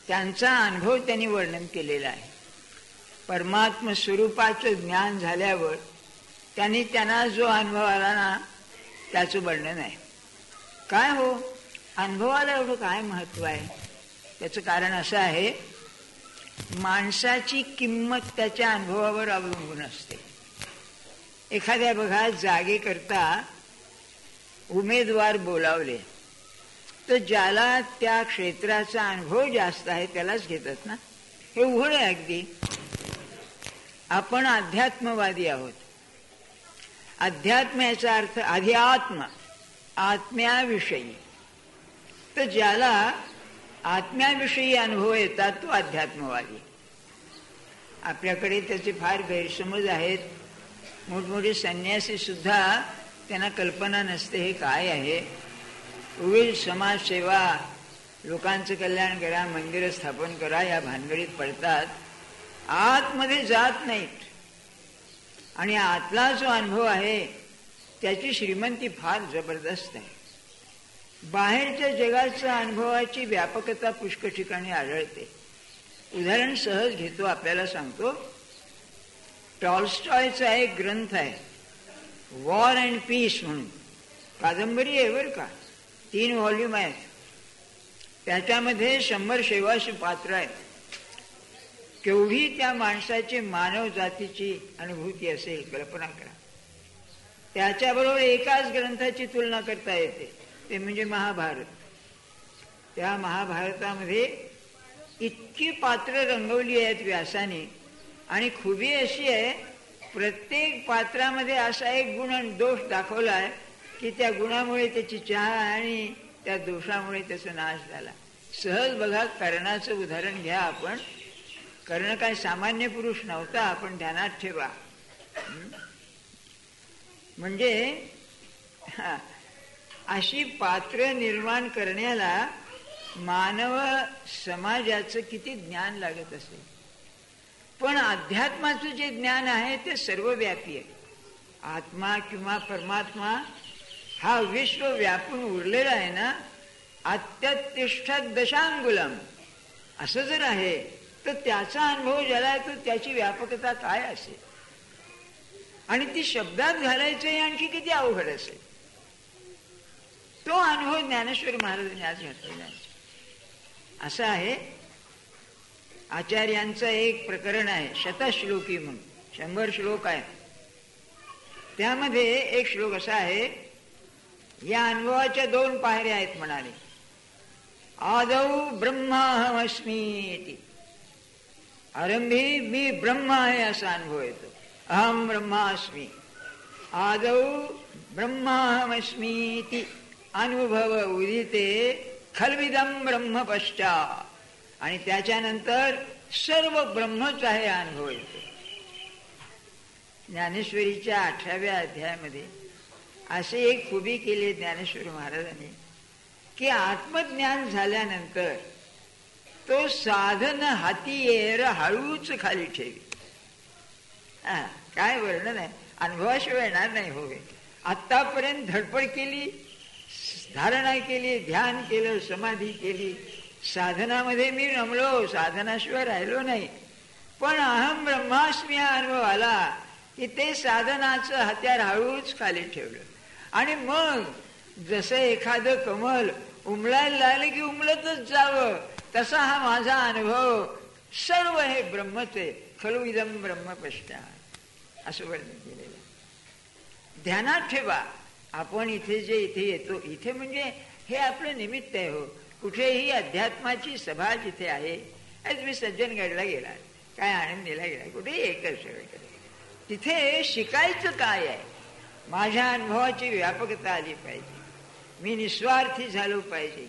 त्यांचा अनुभव त्यांनी वर्णन केलेला आहे. परमात्म स्वरूपाचं ज्ञान झाल्यावर त्यांना जो अनुभव आला ना त्याचं वर्णन आहे. काय हो, अनुभवाला एवढं काय महत्व आहे? त्याचं कारण असं आहे, माणसाची किंमत त्याच्या अनुभवावर अवलंबून असते. एखाद्या बघा जागेकरता उमेदवार बोलावले तर ज्याला त्या क्षेत्राचा अनुभव जास्त आहे त्यालाच घेतात ना. हे उघड आहे अगदी. आपण अध्यात्मवादी आहोत. अध्यात्म याचा अर्थ अध्यात्म, आत्म्याविषयी. तर ज्याला आत्म्याविषयी अनुभव येतात तो अध्यात्मवादी. आपल्याकडे त्याचे फार गैरसमज आहेत. मोठमोठे संन्यासी सुद्धा त्यांना कल्पना नसते हे काय आहे. उगीच समाजसेवा, लोकांचं कल्याण करा, मंदिरं स्थापन करा या भानगडीत पडतात, आतमध्ये जात नाहीत. आणि आतला जो अनुभव आहे त्याची श्रीमंती फार जबरदस्त आहे. बाहेरच्या जगाच्या अनुभवाची व्यापकता पुष्कळ ठिकाणी आढळते. उदाहरण सहज घेतो, आपल्याला सांगतो. टॉल्स्टॉयचा एक ग्रंथ आहे, वॉर अँड पीस म्हणून, कादंबरी आहे बरं का, 3 व्हॉल्यूम आहेत. त्याच्यामध्ये 100-150 पात्र आहेत. केवढी त्या माणसाची मानव जातीची अनुभूती असेल कल्पना करा. त्याच्याबरोबर एकाच ग्रंथाची तुलना करता येते, ते म्हणजे महाभारत. त्या महाभारतामध्ये इतकी पात्र रंगवली आहेत व्यासाने, आणि खुबी अशी आहे, प्रत्येक पात्रामध्ये असा एक गुण आणि दोष दाखवला आहे की त्या गुणामुळे त्याची चहा आणि त्या दोषामुळे त्याचा नाश झाला. सहज बघा, कर्णाचं उदाहरण घ्या आपण. कर्ण काय सामान्य पुरुष नव्हता, आपण ध्यानात ठेवा. म्हणजे अशी पात्र निर्माण करण्याला मानव समाजाचं किती ज्ञान लागत असेल. पण अध्यात्माचं जे ज्ञान आहे ते सर्वव्यापी आहे. आत्मा किंवा परमात्मा हा विश्व व्यापून उरलेला आहे ना. अत्यतिष्ठत दशांगुलम असं जर आहे तर त्याचा अनुभव ज्याला येतो त्याची व्यापकता काय असेल, आणि ती शब्दात घालायचं आणखी किती अवघड असेल. तो अनुभव ज्ञानेश्वर महाराजांनी आज घेतलेला आहे. असं आहे, आचार्यांचं एक प्रकरण आहे, शतश्लोकी म्हणून, 100 श्लोक आहेत. त्यामध्ये एक श्लोक असा आहे, या अनुभवाच्या 2 पायऱ्या आहेत म्हणाले. आदौ ब्रह्माहमस्मीति, आरंभी मी ब्रह्म आहे असा अनुभव येतो, अहम ब्रह्मास्मी. आदौ ब्रह्माहमस्मीति अनुभव उदिते खल्विदं ब्रह्म पश्चात्, आणि त्याच्यानंतर सर्व ब्रह्मच आहे अनुभव येतो. ज्ञानेश्वरीच्या 18व्या अध्यायामध्ये असे एक खुबी केली ज्ञानेश्वर महाराजांनी की आत्मज्ञान झाल्यानंतर तो साधन हाती येर हळूच खाली ठेवी. काय वर्णन आहे, अनुभवाशिवाय येणार नाही. होवे आतापर्यंत धडपड केली, धारणा केली, ध्यान केलं, समाधी केली, साधनामध्ये मी रमलो, साधनाशिवाय राहिलो नाही. पण अहम ब्रह्मास्मी हा अनुभव आला की ते साधनाचं हत्यार हळूच खाली ठेवलं. आणि मग जसं एखादं कमल उमलायला लागलं की उमलतच जावं, तसा हा माझा अनुभव सर्व हे ब्रह्मच आहे, खलु इदं ब्रह्म पश्चात् असं वर्णन केलेलं. ध्यानात ठेवा, आपण इथे जे इथे येतो, इथे म्हणजे हे आपलं निमित्त आहे. हो, कुठेही अध्यात्माची सभा जिथे आहे, आज मी सज्जनगडला गेला, काय आनंदीला गेला, कुठेही एकच सगळीकडे, तिथे शिकायचं काय आहे. माझ्या अनुभवाची व्यापकता आली पाहिजे, मी निस्वार्थी झालो पाहिजे,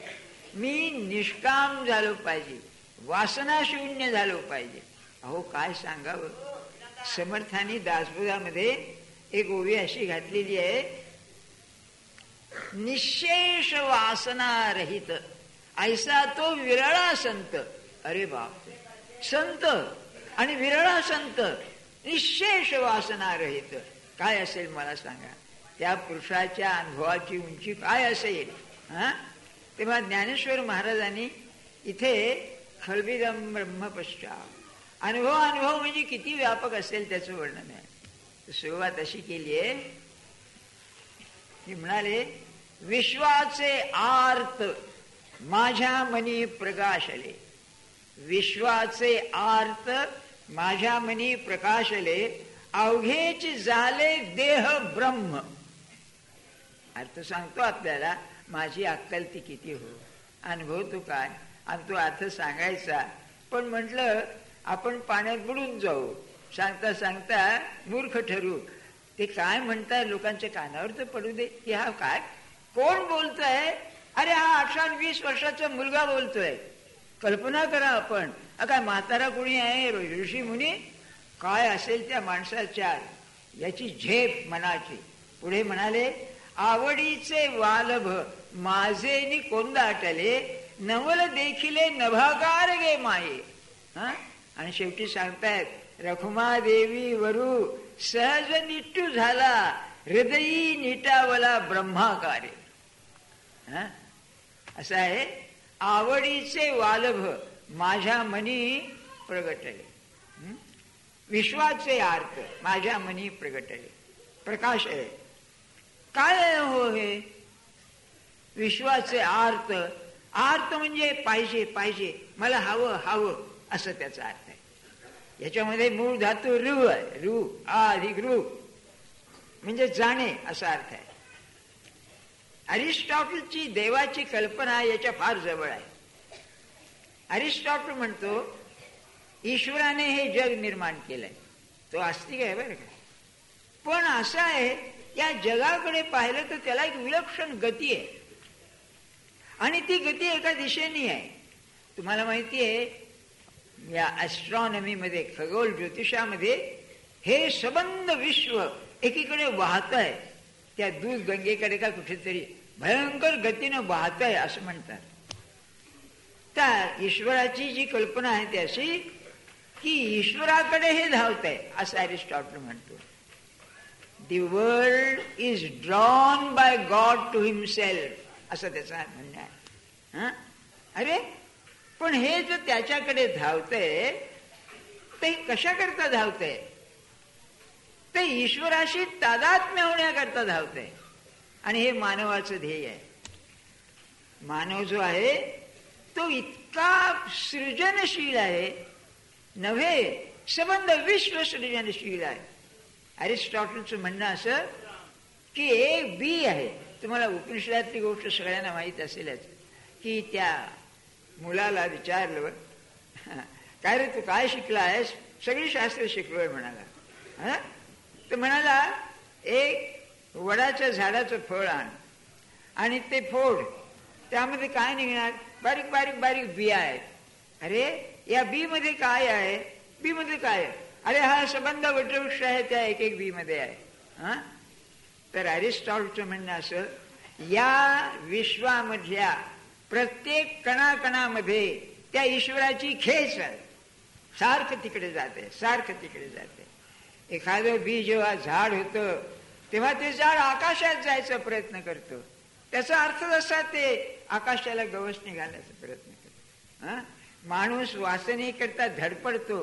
मी निष्काम झालो पाहिजे, वासनाशून्य झालो पाहिजे. अहो काय सांगावं, समर्थांनी दासबोधामध्ये एक ओवी अशी घातलेली आहे, निशेष वासना रहित ऐसा तो विरळा संत. अरे बाप, संत आणि विरळा संत, निशेष वासना रहित काय असेल मला सांगा. त्या पुरुषाच्या अनुभवाची उंची काय असेल. तेव्हा ज्ञानेश्वर महाराजांनी इथे खलविदम ब्रह्म पश्चात. अनुभव म्हणजे किती व्यापक असेल त्याचं वर्णन आहे. सुरुवात अशी केली आहे की म्हणाले, विश्वाचे आर्त माझ्या मनी प्रकाशले. विश्वाचे आर्त माझ्या मनी प्रकाशले, अवघेच झाले देह ब्रह्म. अर्थ सांगतो आपल्याला, माझी अक्कल ती किती हो, अनुभव तो काय, आणि तो अर्थ सांगायचा. पण म्हटलं आपण पाण्यात बुडून जाऊ, सांगता सांगता मूर्ख ठरू. ते काय म्हणताय लोकांच्या कानावर तर पडू दे की हा काय, कोण बोलतोय. अरे हा 18-20 वर्षाचा मुलगा बोलतोय. कल्पना करा आपण, काय म्हातारा कोणी आहे, ऋषी मुनी काय असेल त्या माणसाच्या याची झेप मनाची. पुढे म्हणाले, आवडीचे वालभ माझे कोंदाटले, नवल देखिले नभाकार गे माये. आणि शेवटी सांगतायत, रखुमादेवी वरू सहज निट्टू झाला, हृदयी निटावला ब्रह्माकारे. असं आहे, आवडीचे वालभ माझ्या मनी प्रगटले. विश्वाचे आर्त माझ्या मनी प्रगटले. प्रकाश आहे. काय आहे हो हे विश्वाचे आर्त? आर्त म्हणजे पाहिजे पाहिजे, मला हवं हवं, असं त्याचा अर्थ आहे. याच्यामध्ये मूळ धातू रु आहे. रु अधिक रु म्हणजे जाणे असा अर्थ आहे. अरिस्टॉटलची देवाची कल्पना याच्या फार जवळ आहे. अरिस्टॉटल म्हणतो ईश्वराने हे जग निर्माण केलंय. तो आस्तिक आहे बरं का. पण असं आहे, या जगाकडे पाहिलं तर त्याला एक विलक्षण गती आहे, आणि ती गती एका दिशेने आहे. तुम्हाला माहिती आहे, या ॲस्ट्रॉनॉमीमध्ये, खगोल ज्योतिषामध्ये हे सबंध विश्व एकीकडे वाहत आहे. त्या दूध गंगेकडे का कुठेतरी भयंकर गतीनं वाहत आहे असं म्हणतात. त्या ईश्वराची जी कल्पना आहे ती अशी की ईश्वराकडे हे धावत आहे असं अरिस्टॉटल म्हणतो. The world is drawn by God to himself, असं त्याचं म्हणणं आहे. अरे पण हे जर त्याच्याकडे धावतंय ते कशाकरता धावतंय? ते ईश्वराशी तादात्म्य होण्याकरता धावतंय. आणि हे मानवाचं ध्येय आहे. मानव जो आहे तो इतका सृजनशील आहे, नव्हे संबंध विश्व सृजनशील आहे. अरिस्टॉटलचं म्हणणं असं की एक बी आहे. तुम्हाला उपनिषदातली गोष्ट सगळ्यांना माहीत असेलच की त्या मुलाला विचारलं, काय रे तू काय शिकला आहेस? सगळी शास्त्र शिकलोय म्हणाला. तर म्हणाला, एक वडाच्या झाडाचं फळ आण आणि ते फोड, त्यामध्ये काय निघणार? बारीक बारीक बारीक बिया आहेत. अरे या बी मध्ये काय आहे? बी मध्ये काय आहे? अरे हा संबंध वटवृक्ष आहे, त्या एक एक बी मध्ये आहे. तर अरिस्टॉटलचं म्हणणं असं, या विश्वामधल्या प्रत्येक कणाकणामध्ये त्या ईश्वराची खेच आहे. सारखं तिकडे जाते, सारखं तिकडे जाते. एखादं बी जेव्हा झाड होतं तेव्हा ते झाड आकाशात जायचा प्रयत्न करतो. त्याचा अर्थ असा, ते आकाशाला गवसणी घालण्याचा प्रयत्न करतो. माणूस वासनेकरता धडपडतो,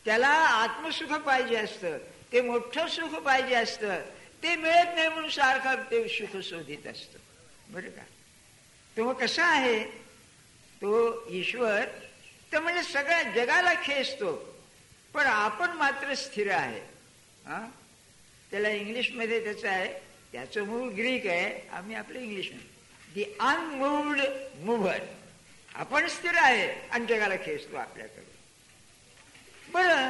त्याला आत्मसुख पाहिजे असतं, ते मोठं सुख पाहिजे असतं, ते मिळत नाही म्हणून सारखा ते सुख शोधित असतो. बरं का. तो कसा आहे तो ईश्वर? तर म्हणजे सगळ्या जगाला खेचतो, पण आपण मात्र स्थिर आहे. त्याला इंग्लिशमध्ये त्याचं आहे, त्याचं मूळ ग्रीक आहे, आम्ही आपलं इंग्लिश दी अनमूव्ड मूव्हर. आपण स्थिर आहे आणि जगाला खेचतो आपल्याकडे. बरं,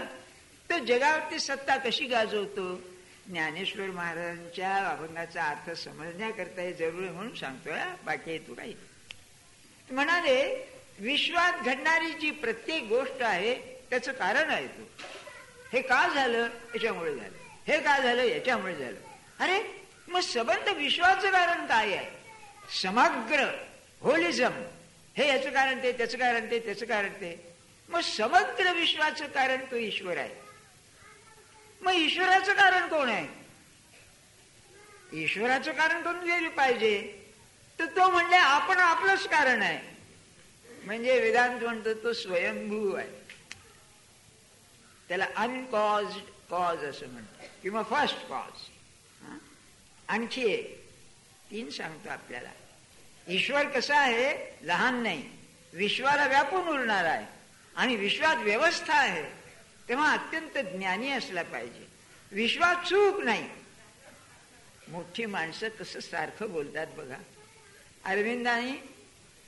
तो जगावरती सत्ता कशी गाजवतो? ज्ञानेश्वर महाराजांच्या अभंगाचा अर्थ समजण्याकरता हे जरूर आहे म्हणून सांगतोय, बाकी हेतू काही. म्हणाले, विश्वात घडणारी जी प्रत्येक गोष्ट आहे त्याचं कारण आहे तो. हे का झालं? याच्यामुळे झालं. हे का झालं? याच्यामुळे झालं. अरे मग संबंध विश्वाचं कारण काय आहे? समग्र होलिझम, हे याचं कारण ते, त्याचं कारण ते, त्याचं कारण ते. मग समग्र विश्वाचं कारण तो ईश्वर आहे. मग ईश्वराचं कारण कोण आहे? ईश्वराचं कारण कोण गेलं पाहिजे? तर तो म्हणले आपण आपलंच कारण आहे. म्हणजे वेदांत म्हणतो तो स्वयंभू आहे. त्याला अनकॉज्ड कॉज असं म्हणतात किंवा फर्स्ट कॉज. आणखी एक 3 सांगतो आपल्याला. ईश्वर कसा आहे? लहान नाही, विश्वाला व्यापून उरणारा आहे आणि विश्वात व्यवस्था आहे. तेव्हा अत्यंत ज्ञानी असला पाहिजे. विश्वात चूक नाही. मोठी माणसं तसं सारखं बोलतात बघा. अरविंदांनी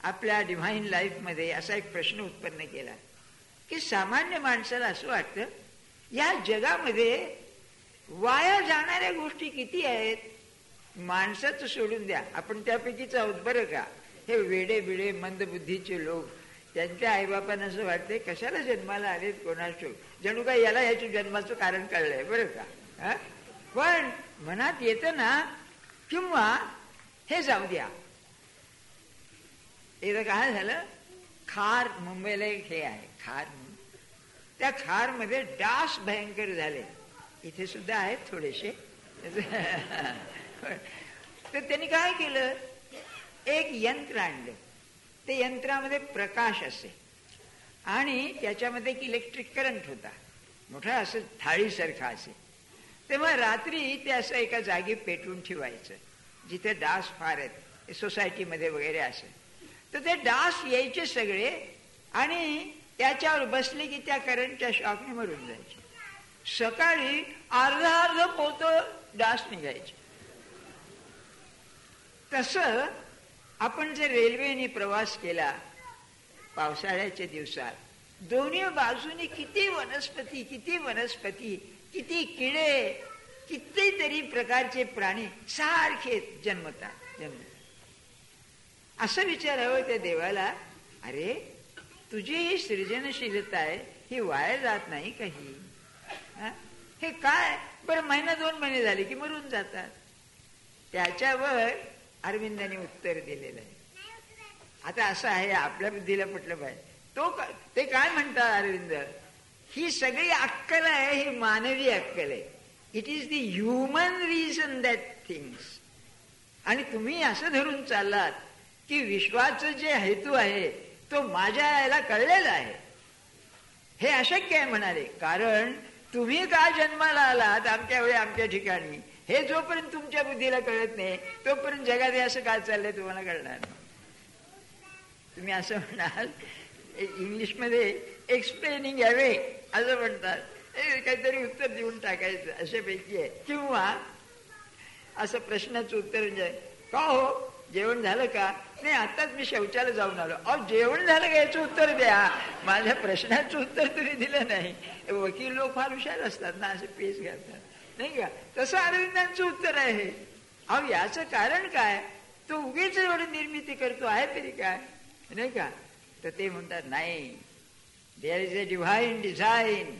आपल्या डिव्हाइन लाईफमध्ये असा एक प्रश्न उत्पन्न केला की सामान्य माणसाला असं वाटतं या जगामध्ये वाया जाणाऱ्या गोष्टी किती आहेत. माणसाचं सोडून द्या, आपण त्यापैकीच आहोत बरं का. हे वेडे बिडे मंदबुद्धीचे लोक, त्यांच्या आईबापांना असं वाटते कशाला जन्माला आलेत कोणास, जणू काय याला याच्या जन्माचं कारण कळलंय बरं का. पण मनात येतं ना, किंवा हे जाऊ द्या. एकदा काय झालं, खार, मुंबईला एक हे आहे खार, त्या खारमध्ये डास भयंकर झाले. इथे सुद्धा आहेत थोडेसे. तर त्यांनी काय केलं, एक यंत्र आणलं. ते यंत्रामध्ये प्रकाश असे आणि त्याच्यामध्ये एक इलेक्ट्रिक करंट होता, मोठा असं थाळीसारखा असे. तेव्हा रात्री ते असं एका जागी पेटवून ठेवायचं जिथे डास फार आहेत, सोसायटीमध्ये वगैरे असे. तर ते डास यायचे सगळे आणि त्याच्यावर बसले की त्या करंटच्या शॉकने मरून जायचे. सकाळी अर्ध पोतं डास निघायचे. तसं आपण जर रेल्वेने प्रवास केला पावसाळ्याच्या दिवसात, दोन्ही बाजूने किती वनस्पती, किती किडे, कितीतरी प्रकारचे प्राणी सारखे जन्मतात. असं विचारावं त्या देवाला, अरे तुझी ही सृजनशीलता आहे, ही वाया जात नाही काही. हे काय बरं, 1-2 महिने झाले की मरून जातात. त्याच्यावर अरविंदांनी उत्तर दिलेलं आहे. आता असं आहे, आपल्या बुद्धीला पटलं पाहिजे. ते काय म्हणतात अरविंद, ही सगळी अक्कल आहे, ही मानवी अक्कल आहे. It is the human reason that things. आणि तुम्ही असं धरून चाललात की विश्वाचं जे हेतू आहे तो माझ्या याला कळलेला आहे. हे अशक्य आहे म्हणाले, कारण तुम्ही का जन्माला आलात आमच्या वेळी आमच्या ठिकाणी, हे जोपर्यंत तुमच्या बुद्धीला कळत नाही तोपर्यंत जगात हे असं काय चाललंय तुम्हाला कळणार नाही. तुम्ही असं म्हणाल, इंग्लिशमध्ये एक्सप्लेनिंग अवे असं म्हणतात, काहीतरी उत्तर देऊन टाकायचं अशापैकी आहे. किंवा असं प्रश्नाचं उत्तर म्हणजे, का हो जेवण झालं का? नाही, आताच मी शौचाला जाऊन आलो. अहो जेवण झालं का याचं उत्तर द्या, माझ्या प्रश्नाचं उत्तर तुम्ही दिलं नाही. वकील लोक फार हुशार असतात ना, असे पेच घालतात नाही का. तसं अरविंदांचं उत्तर आहे. अहो याचं कारण काय, तो उगीच एवढी निर्मिती करतो आहे तरी काय नाही का. तर ते म्हणतात नाही, there is a divine design.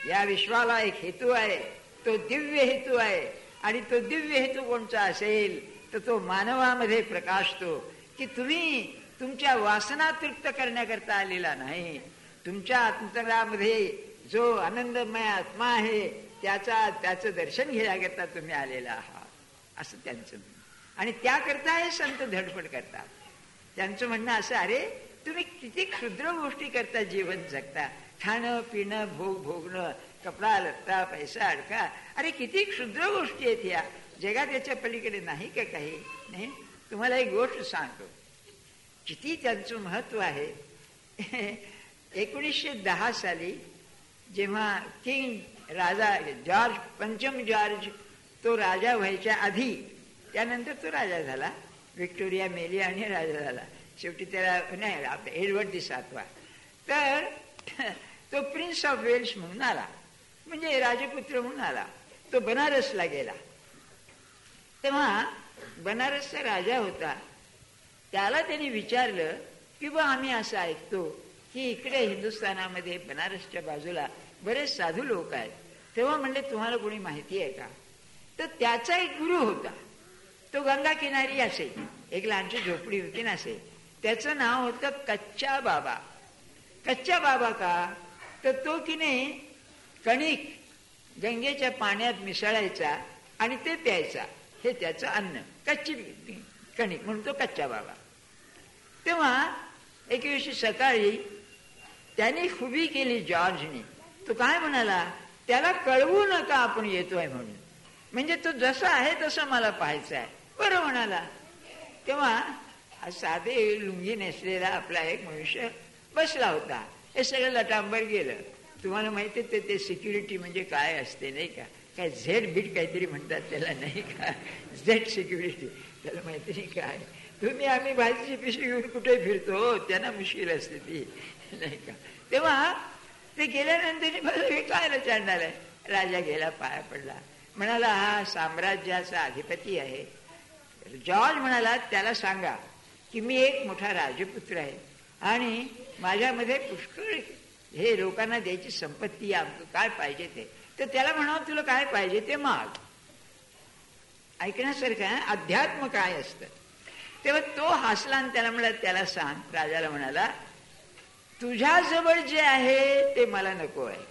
या विश्वाला एक हेतू आहे, तो दिव्य हेतू आहे. आणि तो दिव्य हेतू कोणचा असेल तर तो मानवामध्ये प्रकाशतो की तुम्ही तुमच्या वासना तृप्त करण्याकरता आलेला नाही, तुमच्या अंतरामध्ये जो आनंदमय आत्मा आहे त्याचं दर्शन घेण्याकरता तुम्ही आलेला आहात, असं त्यांचं म्हणणं. आणि त्याकरता हे संत धडपड करतात. त्यांचं म्हणणं असं, अरे तुम्ही किती क्षुद्र गोष्टी करता जीवन जगता, खाणं पिणं भोगणं, कपडा लत्ता पैसा अडका, अरे किती क्षुद्र गोष्टी आहेत या जगात, याच्या पलीकडे नाही का काही नाही. तुम्हाला एक गोष्ट सांगतो, किती त्यांचं महत्व आहे. 1910 साली जेव्हा किंग राजा जॉर्ज, पंचम जॉर्ज, तो राजा व्हायच्या आधी, त्यानंतर तो राजा झाला, व्हिक्टोरिया मेली आणि राजा झाला. शेवटी त्याला नाही, आपला एडवर्ड 7वा. तर तो प्रिन्स ऑफ वेल्स म्हणून आला, म्हणजे राजपुत्र म्हणून आला. तो बनारसला गेला. तेव्हा बनारसचा राजा होता, त्याला त्यांनी विचारलं की बा आम्ही असं ऐकतो की इकडे हिंदुस्थानामध्ये बनारसच्या बाजूला बरेच साधू लोक आहेत. तेव्हा म्हणले तुम्हाला कोणी माहिती आहे का? तर त्याचा एक गुरु होता, तो गंगा किनारी असे, एक लहानशी झोपडी होती ना असे, त्याचं नाव होतं कच्चा बाबा. कच्चा बाबा का? तर तो की नाही कणिक गंगेच्या पाण्यात मिसळायचा आणि ते प्यायचा, हे त्याचं अन्न, कच्ची कणिक म्हणून तो कच्चा बाबा. तेव्हा एक दिवशी सकाळी त्याने खुबी केली जॉर्जनी. तो काय म्हणाला, त्याला कळवू नका आपण येतोय म्हणून, म्हणजे तो जसा आहे तसं मला पाहायचं आहे. बरं म्हणाला. तेव्हा साधे लुंगी नेसलेला आपला एक मनुष्य बसला होता. हे सगळं लटांबर गेलं. तुम्हाला माहिती आहे ते सिक्युरिटी म्हणजे काय असते नाही का, काय झेड बीट काहीतरी म्हणतात त्याला नाही का, झेड सिक्युरिटी, त्याला माहिती नाही काय. आम्ही भाजीची पिशवी घेऊन कुठे फिरतो, त्यांना मुश्किल असते ती नाही का. तेव्हा ते गेल्यानंतर हे काय रचाडणार आहे. राजा गेला, पाया पडला, म्हणाला हा साम्राज्याचा अधिपती आहे. जॉर्ज म्हणाला त्याला सांगा की मी एक मोठा राजपुत्र आहे आणि माझ्यामध्ये पुष्कळ हे लोकांना द्यायची संपत्ती आहे, काय पाहिजे ते. तर त्याला म्हणावं तुला काय पाहिजे ते माग. ऐकण्यासारखं आहे, अध्यात्म काय असतं. तेव्हा तो हसला आणि त्याला म्हणाला त्याला सांग. राजाला म्हणाला तुझ्याजवळ जे आहे ते मला नको आहे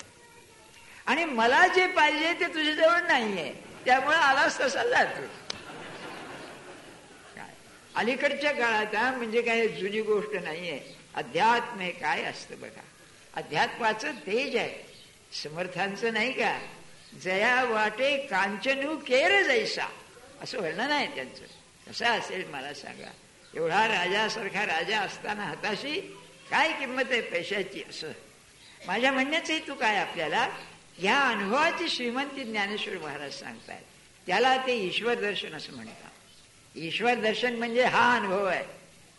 आणि मला जे पाहिजे ते तुझ्याजवळ नाहीये, त्यामुळे आलाच तसा जातो. काय अलीकडच्या काळात म्हणजे काय जुनी गोष्ट नाहीये. अध्यात्म हे काय असतं बघा. अध्यात्माचं तेज आहे. समर्थांचं नाही का, जया वाटे कांचनू केर जैसा असं वर्णन आहे त्यांचं. कसं असेल मला सांगा. एवढा राजासारखा राजा असताना हाताशी काय किंमत आहे पैशाची. असं माझ्या म्हणण्याचं हेतू काय, आपल्याला या अनुभवाची श्रीमंती ज्ञानेश्वर महाराज सांगतायत. त्याला ते ईश्वर दर्शन असं म्हणतात. ईश्वर दर्शन म्हणजे हा अनुभव आहे.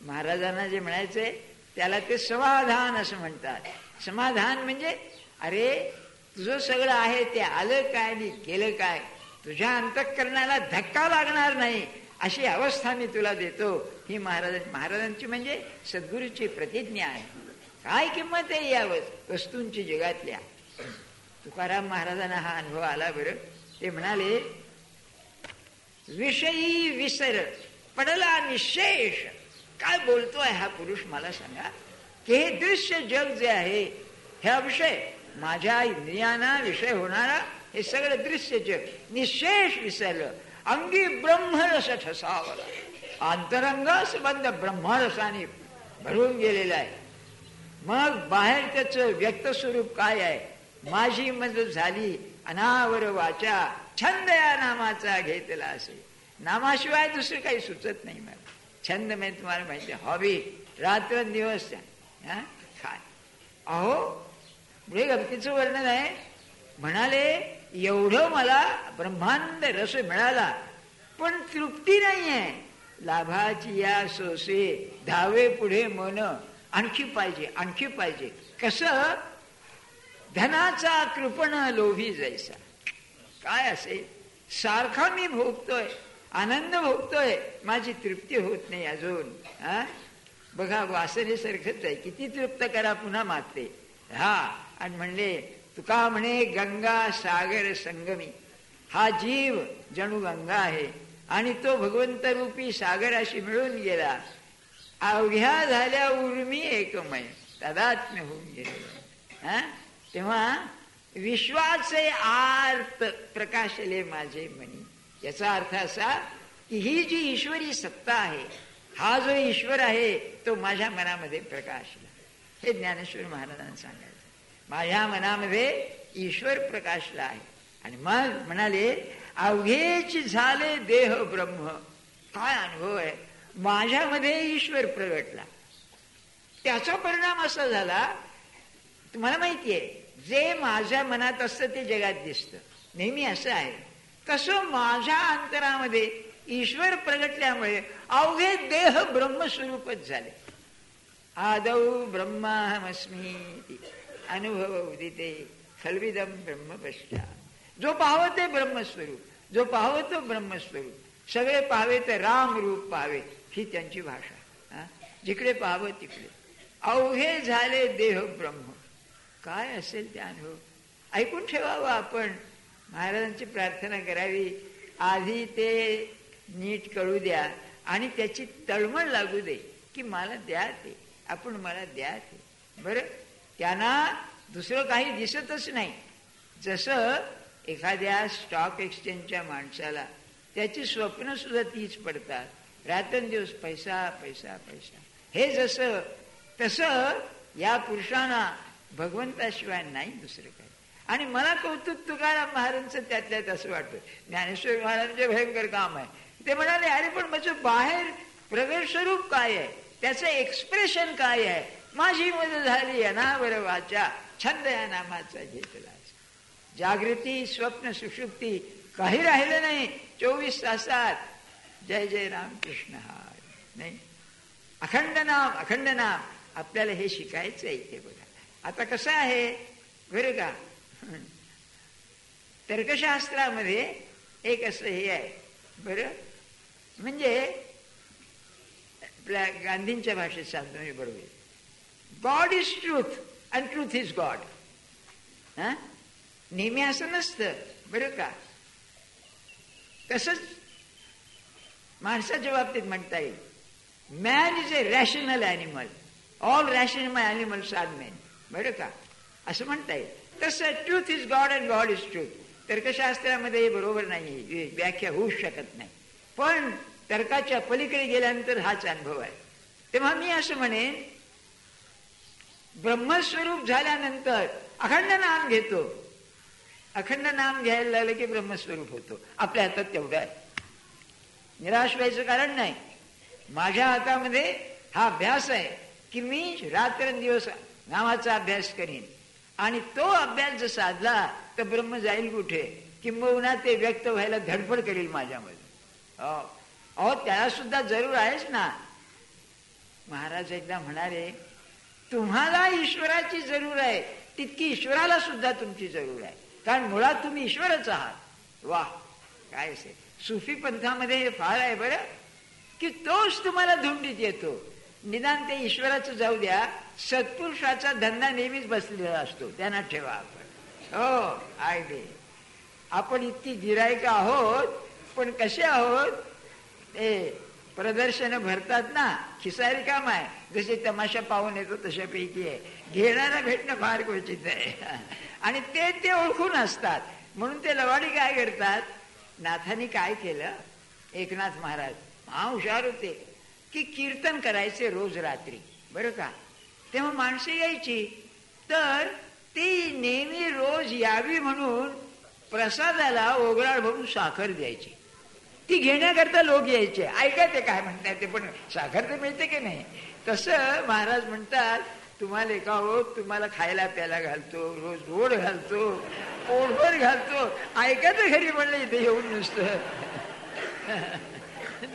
महाराजांना जे म्हणायचंय त्याला ते समाधान असं म्हणतात. समाधान म्हणजे अरे तुझं सगळं आहे ते आलं काय आणि केलं काय, तुझ्या अंतःकरणाला धक्का लागणार नाही अशी अवस्था मी तुला देतो. ही महाराजांची म्हणजे सद्गुरूची प्रतिज्ञा आहे. काय किंमत आहे या वस्तूंची जगातल्या. तुकाराम महाराजांना हा अनुभव आला. बरं ते म्हणाले विषयी विसर पडला निशेष. काय बोलतोय हा पुरुष मला सांगा, की हे दृश्य जग जे आहे ह्या विषय माझ्या इंद्रियांना विषय होणारा हे सगळं दृश्य जग निशेष विसरलं. अंगी ब्रह्मरस ठसावला. अंतरंगास बंद ब्रह्मरसाने भरून गेलेला आहे. मग बाहेर त्याचं व्यक्त स्वरूप काय आहे. माझी मदत झाली अनावर वाचा छंद या नामाचा घेतला असे. नामाशिवाय दुसरं काही सुचत नाही मला. छंद म्हणजे तुम्हाला माहिती आहे हॉबी, रात्रंदिवस काय. अहो पुढे गमतीचं वर्णन आहे. म्हणाले एवढं मला ब्रह्मांड रस मिळाला पण तृप्ती नाहीये. लाभाची या सोसे धावे पुढे मन. आणखी पाहिजे, आणखी पाहिजे. कसं धनाचा कृपण लोभी जैसा. काय असेल सारखा मी भोगतोय, आनंद भोगतोय, माझी तृप्ती होत नाही अजून. बघा वासनेसारखंच आहे. किती तृप्त करा पुन्हा मागते. आणि म्हणले तुका म्हणे गंगा सागर संगमी. हा जीव जणू गंगा आहे आणि तो भगवंत रूपी सागराशी मिळून गेला. अवघ्या झाल्या उर्मी एकमय तदात्म्य होऊन गेले. तेव्हा विश्वाचे आर्त प्रकाशले माझे मनी. याचा अर्थ असा की ही जी ईश्वरी सत्ता आहे, हा जो ईश्वर आहे तो माझ्या मनामध्ये प्रकाशला. हे ज्ञानेश्वर महाराजांना सांगायचं. माझ्या मनामध्ये ईश्वर प्रकाशला आहे. आणि मग म्हणाले अवघेच झाले देह ब्रह्म. काय अनुभव आहे. माझ्यामध्ये ईश्वर प्रगटला. त्याचा परिणाम असा झाला, तुम्हाला माहितीये जे माझ्या मनात असतं ते जगात दिसतं. नेहमी असं आहे. तसं माझ्या अंतरामध्ये ईश्वर प्रगटल्यामुळे अवघे देह ब्रह्मस्वरूपच झाले. आदौ ब्रह्माहमस्मी अनुभव उदिते खलविदम ब्रह्म पश्चात. जो पाहावं ते ब्रह्मस्वरूप, जो पाहावं तो ब्रह्मस्वरूप. सगळे पाहावे तर राम रूप पाहावे ही त्यांची भाषा. जिकडे पाहावं तिकडे अवघे झाले देह ब्रह्म. काय असेल ते अनुभव ऐकून ठेवावं आपण. महाराजांची प्रार्थना करावी. आधी ते नीट कळू द्या आणि त्याची तळमळ लागू दे की मला द्या ते, आपण मला द्या ते. बरं त्यांना दुसरं काही दिसतच नाही. जसं एखाद्या स्टॉक एक्सचेंजच्या माणसाला त्याची स्वप्न सुद्धा तीच पडतात. रात्रंदिवस पैसा पैसा पैसा. हे जसं तसं या पुरुषांना भगवंताशिवाय नाही दुसरं काय. आणि मला कौतुक तुकाराम महाराजांचं त्यातल्यात असं वाटतं. ज्ञानेश्वर महाराजांचे भयंकर काम आहे. ते म्हणाले, अरे पण माझं बाहेर प्रगट स्वरूप काय आहे, त्याचं एक्सप्रेशन काय आहे. माझी मदत झाली अनावर वाचा, छंद या नामाचा घेतला. जागृती स्वप्न सुषुप्ती काही राहिलं नाही 24 तासात. जय जय रामकृष्ण हरी. नाही, अखंड नाम आपल्याला हे शिकायचं आहे इथे. बघा आता कसं आहे बरं का, तर्कशास्त्रामध्ये एक असं हे आहे बरं, म्हणजे आपल्या गांधींच्या भाषेत सांगतो मी बरोबर, God is truth and truth is God. हा, नेहमी असं नसतं बरं का. तसंच माणसाच्या बाबतीत म्हणता येईल, man is a rational animal, all rational animals are man, बरं का, असं म्हणता येईल. तसं truth is God and God is truth. तर्कशास्त्रामध्ये हे बरोबर नाही, व्याख्या होऊच शकत नाही. पण तर्काच्या पलीकडे गेल्यानंतर हाच अनुभव आहे. तेव्हा मी असं म्हणेन, ब्रह्मस्वरूप झाल्यानंतर अखंड नाम घेतो. अखंड नाम घ्यायला लागलं की ब्रह्मस्वरूप होतो. आपल्या हातात तेवढं आहे. निराश व्हायचं कारण नाही. माझ्या हातामध्ये हा अभ्यास आहे की मी रात्रंदिवस नामाचा अभ्यास करीन, आणि तो अभ्यास जर साधला तर ब्रह्म जाईल कुठे, किंबहुना ते व्यक्त व्हायला धडपड करेल माझ्यामध्ये. अहो त्याला सुद्धा जरूर आहेच ना. महाराज एकदा म्हणाले, तुम्हाला ईश्वराची जरूर आहे तितकी ईश्वराला सुद्धा तुमची जरूर आहे, कारण मुळात तुम्ही ईश्वरच आहात. वा, काय असेल. सुफी पंथामध्ये हे फार आहे बरं, की तोच तुम्हाला धुंडीत येतो. निदान ते ईश्वराचं जाऊ द्या, सत्पुरुषाचा धंदा नेहमीच बसलेला असतो, त्यांना ठेवा आपण. हो आय डे, आपण इतकी गिरायक आहोत, पण कसे आहोत, ते प्रदर्शन भरतात ना, खिसारी काम आहे. जसे तमाशा पाहून येतो तशापैकी आहे. घेणारा भेटणं फार क्वचित आहे. आणि ते ओळखून असतात. म्हणून ते लवाडी काय करतात, नाथांनी काय केलं, एकनाथ महाराज हुशार होते की कीर्तन करायचे रोज रात्री, बरं का. तेव्हा माणसे यायची, तर ती नेहमी रोज यावी म्हणून प्रसादाला ओघराळ भरून साखर द्यायची. ती घेण्याकरता लोक यायचे. ऐका ते काय म्हणतात ते, पण साखर तर मिळते की नाही. तसं महाराज म्हणतात, तुम्हाला एका हो, तुम्हाला खायला प्यायला घालतो, रोज गोड घालतो, पोटभर घालतो. ऐका तर घरी म्हणलं इथे येऊन नुसतं.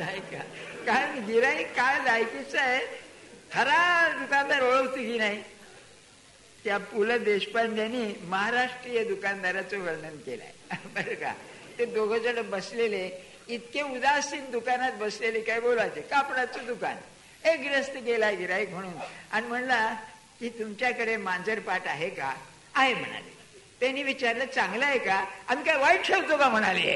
ऐका, काय गिराईक काय लायकीचं आहे. खरा दुकानदार ओळखतो की नाही. त्या पु ल देशपांड्यांनी महाराष्ट्रीय दुकानदाराचं वर्णन केलंय, बरं का. ते दोघं जण बसलेले, इतके उदासीन दुकानात बसलेले, काय बोलायचे, कापडाचं दुकान. एक ग्रस्त गेला गिराईक म्हणून आणि म्हणला की तुमच्याकडे मांजरपाट आहे का. आहे म्हणाले. त्यांनी विचारलं, चांगलं आहे का, आम्ही काय वाईट ठेवतो का म्हणाले.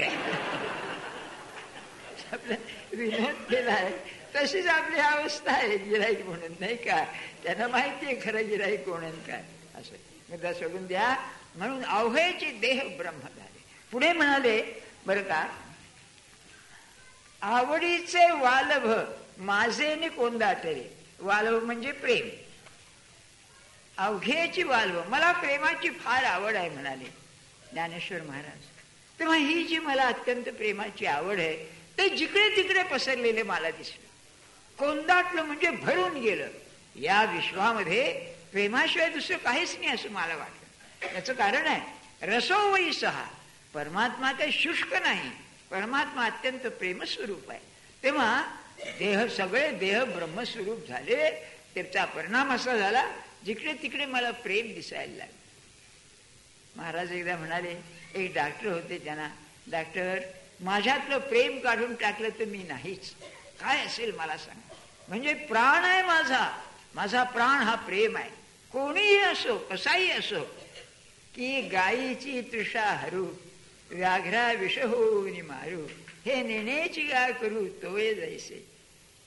विनोद केलाय. तशीच आपली अवस्था आहे गिराईक म्हणून, नाही का. त्यांना माहितीये खरं गिराईक कोण आहे काय. असं मुद्दा सोडून द्या. म्हणून अवघेचे देह ब्रह्म झाले. पुढे म्हणाले बरं का, आवडीचे वालभ माझे नि कोंदाटरे. वालभ म्हणजे प्रेम. अवघेची वालभ, मला प्रेमाची फार आवड आहे म्हणाले ज्ञानेश्वर महाराज. तेव्हा ही जी मला अत्यंत प्रेमाची आवड आहे, ते जिकडे तिकडे पसरलेले मला दिसलं. कोंदाटलं म्हणजे भरून गेलं. या विश्वामध्ये प्रेमाशिवाय दुसरं काहीच नाही असं मला वाटलं. त्याचं कारण आहे, रसो वै सहा. परमात्मा काही शुष्क नाही, परमात्मा अत्यंत प्रेमस्वरूप आहे. तेव्हा देह, सगळे देह ब्रह्मस्वरूप झाले. त्याचा परिणाम असा झाला, जिकडे तिकडे मला प्रेम दिसायला लागलं. महाराज एकदा म्हणाले, एक डॉक्टर होते, त्यांना, डॉक्टर माझ्यातलं प्रेम काढून टाकलं तर मी नाहीच. काय असेल मला सांग. म्हणजे प्राण आहे माझा, माझा प्राण हा प्रेम आहे. कोणीही असो, कसाही असो, की गायीची तृषा हरू, व्याघ्रा विष होऊन मारू, हे नेण्याची गा करू तोय जैसे.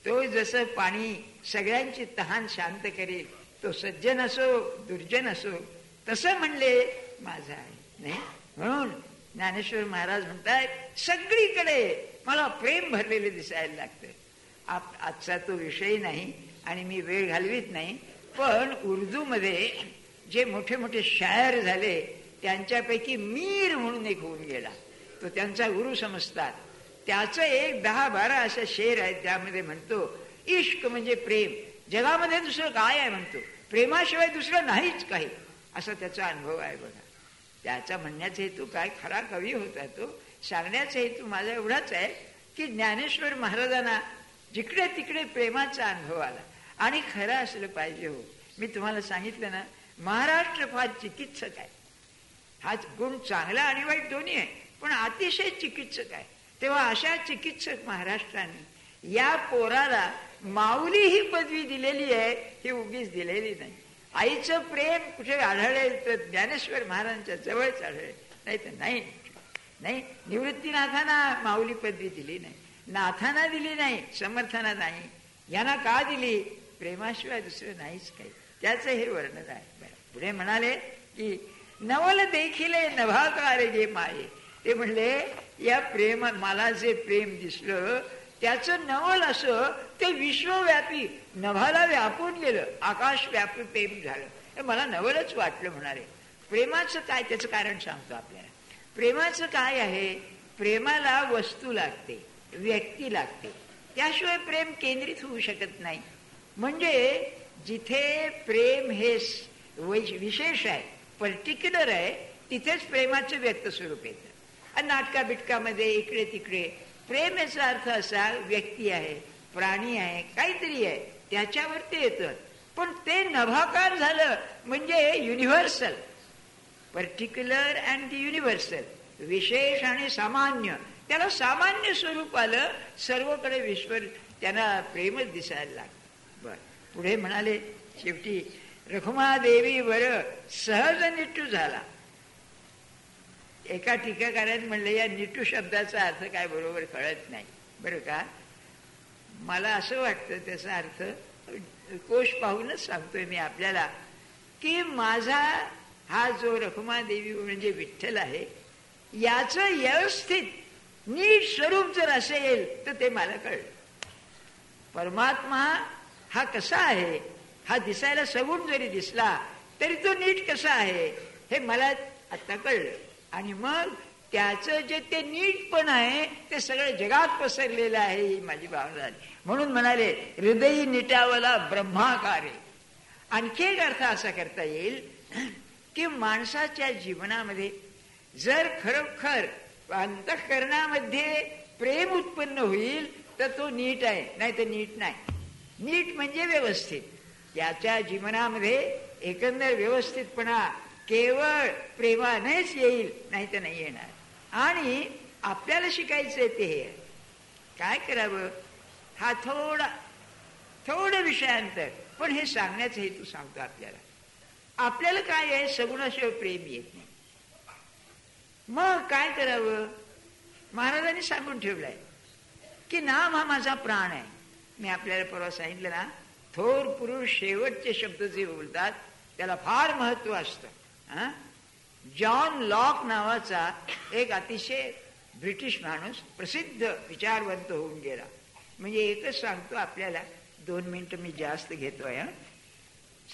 तो जसं पाणी सगळ्यांची तहान शांत करेल, तो सज्जन असो दुर्जन असो, तसं म्हणले माझा आहे. नाही, म्हणून ज्ञानेश्वर महाराज म्हणतात, सगळीकडे मला प्रेम भरलेले दिसायला लागतं. आजचा तो विषय नाही आणि मी वेळ घालवीत नाही. पण उर्दूमध्ये जे मोठे मोठे शायर झाले त्यांच्यापैकी मीर म्हणून एक होऊन गेला, तो त्यांचा गुरु समजतात. त्याचं एक 10-12 असे शेर आहेत, त्यामध्ये म्हणतो इश्क म्हणजे प्रेम, जगामध्ये दुसरं काय आहे म्हणतो, प्रेमाशिवाय दुसरं नाहीच काही, असा त्याचा अनुभव आहे बघा. त्याचा म्हणण्याचा हेतू काय, खरा कवी होता तो. सांगण्याचा हेतू माझा एवढाच आहे की ज्ञानेश्वर महाराजांना जिकडे तिकडे प्रेमाचा अनुभव आला, आणि खरं असलं पाहिजे. हो, मी तुम्हाला सांगितलं ना, महाराष्ट्र फार चिकित्सक आहे. हा गुण चांगला आणि वाईट दोन्ही आहे, पण अतिशय चिकित्सक आहे. तेव्हा अशा चिकित्सक महाराष्ट्राने या पोराला माऊली ही पदवी दिलेली आहे, ही उगीच दिलेली नाही. आईचं प्रेम कुठे आढळेल तर ज्ञानेश्वर महाराजांच्या जवळच आढळेल, नाही तर नाही. नाही, निवृत्तीनाथांना माऊली पदवी दिली नाही, नाथांना दिली नाही, समर्थांना नाही. यांना का दिली, प्रेमाशिवाय दुसरं नाहीच काही. त्याचं हे वर्णन आहे. पुढे म्हणाले की नवल देखिले नभाकार जे माये, ते म्हणले या प्रेम, मला जे प्रेम दिसलं त्याचं नवल असं ते विश्वव्यापी नभाला व्यापून गेलं, आकाश व्यापी प्रेम झालं. हे मला नवलच वाटलं म्हणाले. प्रेमाचं काय, त्याचं कारण सांगतो आपल्याला. प्रेमाचं काय आहे, प्रेमाला वस्तू लागते, व्यक्ती लागते, त्याशिवाय प्रेम केंद्रित होऊ शकत नाही. म्हणजे जिथे प्रेम हे विशेष आहे, पर्टिक्युलर आहे, तिथेच प्रेमाचं व्यक्त स्वरूप येतं. आणि नाटका बिटकामध्ये इकडे तिकडे प्रेम याचा अर्थ असा व्यक्ती आहे, प्राणी आहे, काहीतरी आहे, त्याच्यावर ते येतं. पण ते नभाकार झालं म्हणजे युनिव्हर्सल, पर्टिक्युलर अँड युनिव्हर्सल, विशेष आणि सामान्य. त्याला सामान्य स्वरूप आलं, सर्वकडे विश्व त्यांना प्रेमच दिसायला लागलं. बर, पुढे म्हणाले शेवटी रखुमादेवीवर सहज निट्टू झाला. एका टीकाकाराने म्हणले या निट्टू शब्दाचा अर्थ काय बरोबर कळत नाही बरं का. मला असं वाटतं त्याचा अर्थ कोश पाहूनच सांगतोय मी आपल्याला, की माझा हा जो रखुमादेवी म्हणजे विठ्ठल आहे, याचं व्यवस्थित नीट स्वरूप जर असेल तर ते मला कळलं. परमात्मा हा कसा आहे, हा दिसायला सगुण जरी दिसला तरी तो नीट कसा आहे हे मला आता कळलं. आणि मग त्याचं जे ते नीटपण आहे ते सगळं जगात पसरलेलं आहे, ही माझी भावना झाली. म्हणून म्हणाले हृदयी निटावला ब्रह्माकारे. आणखी एक अर्थ असा करता येईल की माणसाच्या जीवनामध्ये जर खरोखर अंतःकरणामध्ये प्रेम उत्पन्न होईल तर तो नीट आहे, नाही तर नीट नाही. नीट म्हणजे व्यवस्थित. याच्या जीवनामध्ये एकंदर व्यवस्थितपणा केवळ प्रेमानेच येईल, नाही तर नाही येणार. आणि आपल्याला शिकायचंय ते हे काय करावं, हा थोडं विषयांतर, पण हे सांगण्याचा हेतू सांगतो आपल्याला. आपल्याला काय आहे, सगुणाशिवाय प्रेम येत नाही. मग काय करावं, महाराजांनी सांगून ठेवलंय की नाम हा माझा प्राण आहे. मी आपल्याला परवा सांगितलं ना, थोर पुरुष शेवटचे शब्द जे बोलतात त्याला फार महत्व असतं. जॉन लॉक नावाचा एक अतिशय ब्रिटिश माणूस, प्रसिद्ध विचारवंत होऊन गेला. म्हणजे एकच सांगतो आपल्याला, 2 मिनिटं मी जास्त घेतोय,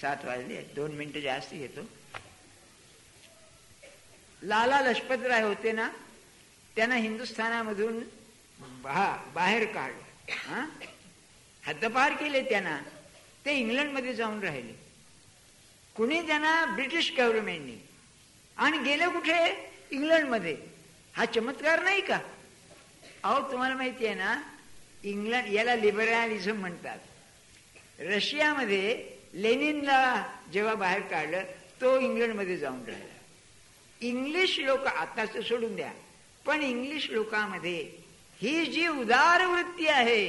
7 वाजले, 2 मिनिटं जास्त घेतो. लाला लजपतराय होते ना, त्यांना हिंदुस्थानामधून बाहेर काढलं, हद्दपार केले त्यांना. ते इंग्लंडमध्ये जाऊन राहिले, कुणी त्यांना, ब्रिटिश गव्हर्नमेंटने. आणि गेले कुठे, इंग्लंडमध्ये. हा चमत्कार नाही का. अहो तुम्हाला माहिती आहे ना, इंग्लंड याला लिबरलिझम म्हणतात. रशियामध्ये लेनिनला जेव्हा बाहेर काढलं तो इंग्लंडमध्ये जाऊन राहिला. इंग्लिश लोक, आताच सोडून द्या, पण इंग्लिश लोकांमध्ये ही जी उदार वृत्ती आहे,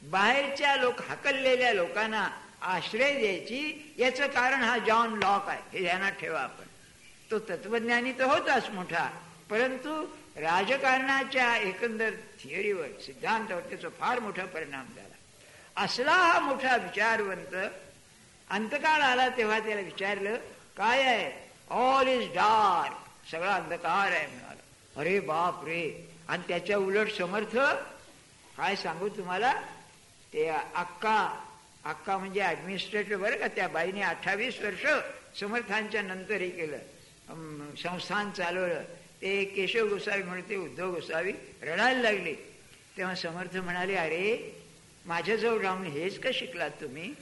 बाहेरच्या हकललेल्या लोकांना आश्रय द्यायची, याचं कारण हा जॉन लॉक आहे, हे ध्यानात ठेवा आपण. तो तत्वज्ञानी तर होताच मोठा, परंतु राजकारणाच्या एकंदर थिअरीवर, सिद्धांतावर त्याचा फार मोठा परिणाम झाला. असला हा मोठा विचारवंत अंतकाळ आला तेव्हा त्याला विचारलं काय आहे, ऑल इज डार्क, सगळा अंधकार आहे म्हणाला. अरे बाप रे. आणि त्याच्या उलट समर्थ काय सांगू तुम्हाला, ते अक्का अक्का म्हणजे ऍडमिनिस्ट्रेटर बरं का, त्या बाईने 28 वर्ष समर्थांच्या नंतर हे केलं, संस्थान चालवलं. ते केशव गोसावी म्हणते उद्धव गोसावी रडायला लागले. तेव्हा समर्थ म्हणाले, अरे माझ्याजवळ राहून हेच का शिकलात तुम्ही?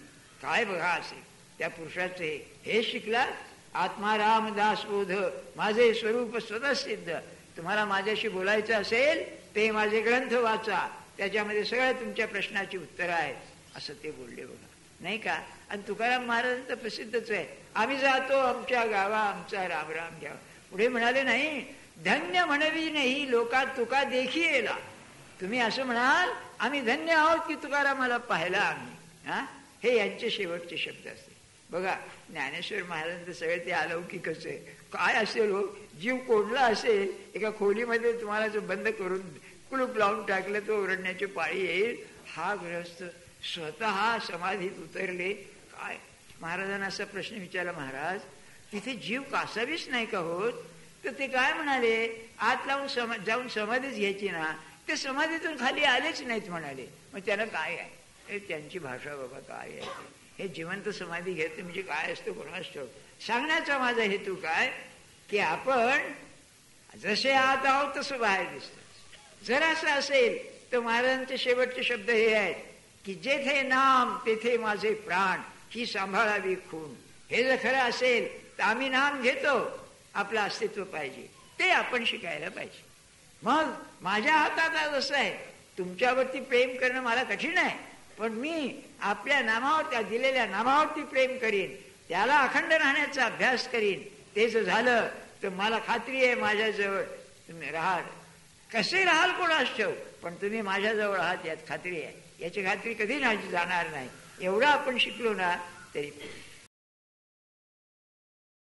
काय बघा असे त्या पुरुषाचे हे शिकलात, आत्मा रामदास बोध, माझे स्वरूप स्वतः सिद्ध. तुम्हाला माझ्याशी बोलायचं असेल ते माझे ग्रंथ वाचा, त्याच्यामध्ये सगळ्या तुमच्या प्रश्नाची उत्तरं आहेत, असं ते बोलले बघा, नाही का. आणि तुकाराम महाराज तर प्रसिद्धच आहे, आम्ही जातो आमच्या गावा आमचा राम राम घ्यावा. पुढे म्हणाले, नाही धन्य म्हणवी नाही लोका तुका देखी येला. तुम्ही असं म्हणाल आम्ही धन्य आहोत की तुकारामाला पाहिला आम्ही. हा, हे यांचे शेवटचे शब्द असते बघा. ज्ञानेश्वर महाराजांचं सगळं ते अलौकिकच आहे. काय असेल हो, जीव कोंडला असेल एका खोलीमध्ये, तुम्हाला जो बंद करून कुलूप लावून टाकलं तो ओरडण्याची पाळी येईल. हा गृहस्थ स्वतः समाधीत उतरले. काय महाराजांना असा प्रश्न विचारला, महाराज तिथे जीव कासावीच नाही का होत? तर ते काय म्हणाले, आत लावून जाऊन समाधीच घ्यायची ना, ते समाधीतून खाली आलेच नाहीत म्हणाले. मग त्याला काय आहे? हे त्यांची भाषा बाबा काय आहे, हे जिवंत समाधी घेते म्हणजे काय असतं कोणास ठाऊक. सांगण्याचा माझा हेतू काय की आपण जसे आत आहोत तसं बाहेर दिसत. जर असं असेल तर महाराजांचे शेवटचे शब्द हे आहेत की जेथे नाम तेथे माझे प्राण, ही सांभाळावी खूण. हे जर खरं असेल तर आम्ही नाम घेतो, आपलं अस्तित्व पाहिजे ते आपण शिकायला पाहिजे. मग माझ्या हातात आज असं आहे, तुमच्यावरती प्रेम करणं मला कठीण आहे, पण मी आपल्या नामावर, त्या दिलेल्या नामावरती प्रेम करीन, त्याला अखंड राहण्याचा अभ्यास करीन. ते जर झालं तर मला खात्री आहे माझ्याजवळ तुम्ही राहाल. कसे राहाल कोणास ठाऊक, पण तुम्ही माझ्याजवळ आहात यात खात्री आहे. याची खात्री कधी नाही जाणार नाही. एवढं आपण शिकलो ना तरी